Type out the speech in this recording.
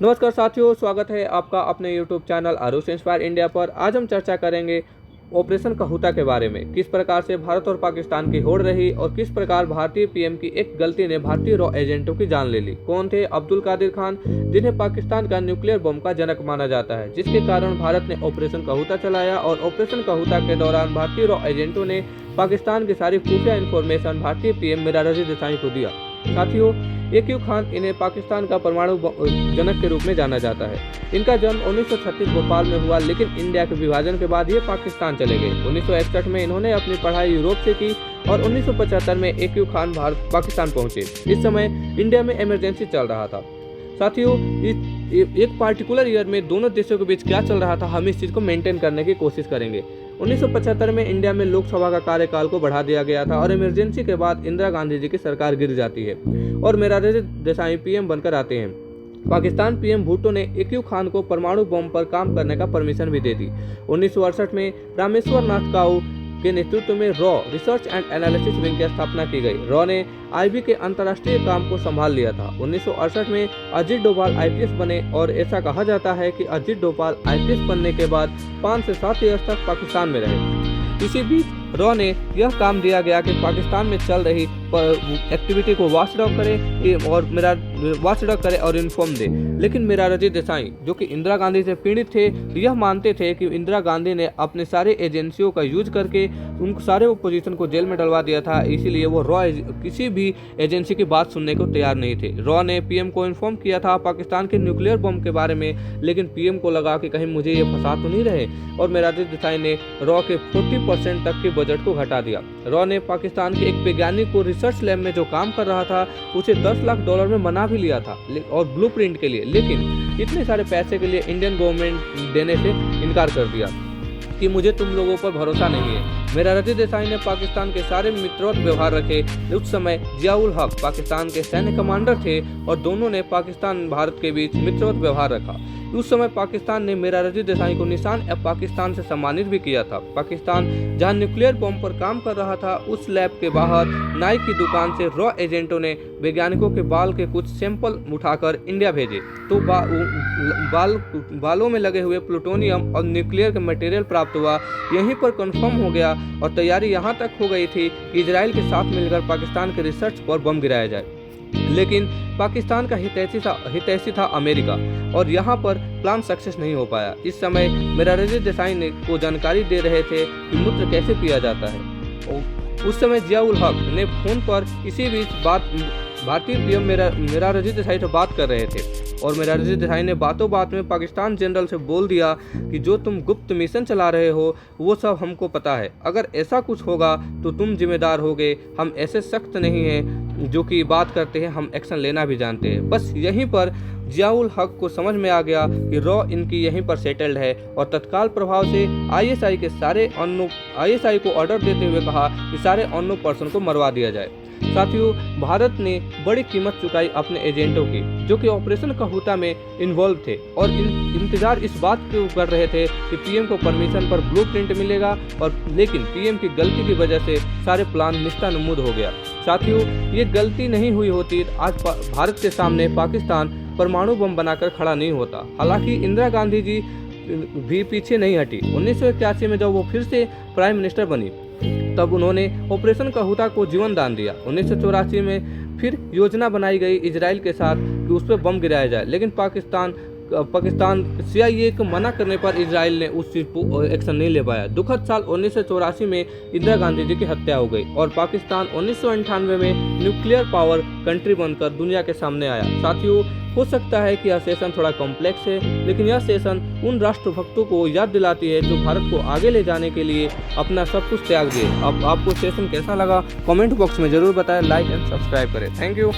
नमस्कार साथियों, स्वागत है आपका अपने YouTube channel Aarush inspire India पर। आज हम चर्चा करेंगे ऑपरेशन कहूता के बारे में। किस प्रकार से भारत और पाकिस्तान की होड़ रही और किस प्रकार भारतीय पीएम की एक गलती ने भारतीय रॉ एजेंटों की जान ले ली। कौन थे अब्दुल कादिर खान, जिन्हें पाकिस्तान का न्यूक्लियर बम का जनक माना जाता है, जिसके कारण भारत ने ऑपरेशन कहूता चलाया और ऑपरेशन कहूता के दौरान भारतीय रॉ एजेंटों ने पाकिस्तान की सारी खुफिया इंफॉर्मेशन भारतीय पीएम मोरारजी देसाई को दिया। साथियों, AQ खान इन्हें पाकिस्तान का परमाणु जनक के रूप में जाना जाता है। इनका जन्म 1936 भोपाल में हुआ, लेकिन इंडिया के विभाजन के बाद ये पाकिस्तान चले गए। 1961 में इन्होंने अपनी पढ़ाई यूरोप से की और 1975 में AQ खान पाकिस्तान पहुंचे। इस समय इंडिया में इमरजेंसी चल रहा था। साथियों, एक पार्टिकुलर ईयर में दोनों देशों के बीच क्या चल रहा था, हम इस चीज़ को मेंटेन करने की कोशिश करेंगे। 1975 में इंडिया में लोकसभा का कार्यकाल को बढ़ा दिया गया था और इमरजेंसी के बाद इंदिरा गांधी जी की सरकार गिर जाती है और मोरारजी देसाई पीएम बनकर आते हैं। पाकिस्तान पीएम भुट्टो ने AQ खान को परमाणु बम पर काम करने का परमिशन भी दे दी। 1968 में रामेश्वर नाथ काऊ के नेतृत्व में raw research and analysis wing की स्थापना की गई। रॉ ने IB के अंतर्राष्ट्रीय काम को संभाल लिया था। 1968 में अजीत डोभाल IPS बने और ऐसा कहा जाता है कि अजीत डोभाल IPS बनने के बाद 5 से 7 ईयर तक पाकिस्तान में रहे। इसी बीच रॉ ने यह काम दिया गया कि पाकिस्तान में चल रही एक्टिविटी को वॉचडॉग करे और इन्फॉर्म दे। लेकिन मोरारजी देसाई, जो कि इंदिरा गांधी से पीड़ित थे, यह मानते थे कि इंदिरा गांधी ने अपने सारे एजेंसियों का यूज करके उन सारे ओपोजिशन को जेल में डलवा दिया था। इसीलिए वो रॉ किसी भी एजेंसी की बात सुनने को तैयार नहीं थे। रॉ ने पीएम को इन्फॉर्म किया था पाकिस्तान के न्यूक्लियर बम के बारे में, लेकिन पीएम को लगा कि कहीं मुझे ये फंसा तो नहीं रहे और मोरारजी देसाई ने रॉ के 40% तक के बजट को घटा दिया। रॉ ने पाकिस्तान के एक वैज्ञानिक को रिसर्च लैब में जो काम कर रहा था उसे $10 लाख में मना भी लिया था और ब्लूप्रिंट के लिए, लेकिन इतने सारे पैसे के लिए इंडियन गवर्नमेंट देने से इनकार कर दिया कि मुझे तुम लोगों पर भरोसा नहीं है। मोरारजी देसाई ने पाकिस्तान के सारे मित्रवत व्यवहार रखे। उस समय जियाउल हक पाकिस्तान के सैन्य कमांडर थे और दोनों ने पाकिस्तान भारत के बीच मित्रवत व्यवहार रखा। उस समय पाकिस्तान ने मोरारजी देसाई को निशान पाकिस्तान से सम्मानित भी किया था। पाकिस्तान जहां न्यूक्लियर बम पर काम कर रहा था, उस लैब के बाहर नाई की दुकान से रॉ एजेंटों ने वैज्ञानिकों के बाल के कुछ सैंपल उठाकर इंडिया भेजे। तो बालों में लगे हुए प्लूटोनियम और न्यूक्लियर का मटेरियल प्राप्त हुआ। यहीं पर कंफर्म हो गया और तैयारी यहाँ तक हो गई थी कि इजराइल के साथ मिलकर पाकिस्तान के रिसर्च पर बम गिराया जाए। लेकिन पाकिस्तान का हितैषी था अमेरिका और यहाँ पर प्लान सक्सेस नहीं हो पाया। इस समय मोरारजी देसाई को जानकारी दे रहे थे कि मूत्र कैसे पिया जाता है। उस समय जियाउल हक ने फोन पर इसी बीच भारतीय पीएम मोरारजी देसाई से बात कर रहे थे और मोरारजी देसाई ने बातों बात में पाकिस्तान जनरल से बोल दिया कि जो तुम गुप्त मिशन चला रहे हो वो सब हमको पता है। अगर ऐसा कुछ होगा तो तुम जिम्मेदार होगे। हम ऐसे सख्त नहीं हैं जो कि बात करते हैं, हम एक्शन लेना भी जानते हैं। बस यहीं पर जियाउल हक को समझ में आ गया कि रॉ इनकी यहीं पर सेटल्ड है और तत्काल प्रभाव से ISI को ऑर्डर देते हुए कहा कि सारे अननोन पर्सन को मरवा दिया जाए। साथियों, भारत ने बड़ी कीमत चुकाई अपने एजेंटों की, जो कि ऑपरेशन कहूता में इन्वॉल्व थे और इंतजार इस बात को कर रहे थे कि पीएम को परमिशन पर ब्लूप्रिंट मिलेगा, और लेकिन पीएम की गलती की वजह से सारे प्लान निस्तानाबूद हो गया। साथियों, ये गलती नहीं हुई होती आज भारत के सामने पाकिस्तान परमाणु बम बनाकर खड़ा नहीं होता। हालांकि इंदिरा गांधी जी भी पीछे नहीं हटी। 1981 में जब वो फिर से प्राइम मिनिस्टर बनी तब उन्होंने ऑपरेशन कहूता को जीवन दान दिया। 1984 में फिर योजना बनाई गई इजराइल के साथ कि उस पर बम गिराया जाए, लेकिन पाकिस्तान CIA को मना करने पर इजराइल ने उस चीज को एक्शन नहीं ले पाया। दुखद साल 1984 में इंदिरा गांधी जी की हत्या हो गई और पाकिस्तान 1998 में न्यूक्लियर पावर कंट्री बनकर दुनिया के सामने आया। साथियों, हो सकता है कि यह सेशन थोड़ा कॉम्प्लेक्स है, लेकिन यह सेशन उन राष्ट्रभक्तों को याद दिलाती है जो भारत को आगे ले जाने के लिए अपना सब कुछ त्याग दिए। अब आपको सेशन कैसा लगा कमेंट बॉक्स में जरूर बताएं, लाइक एंड सब्सक्राइब करें। Thank you.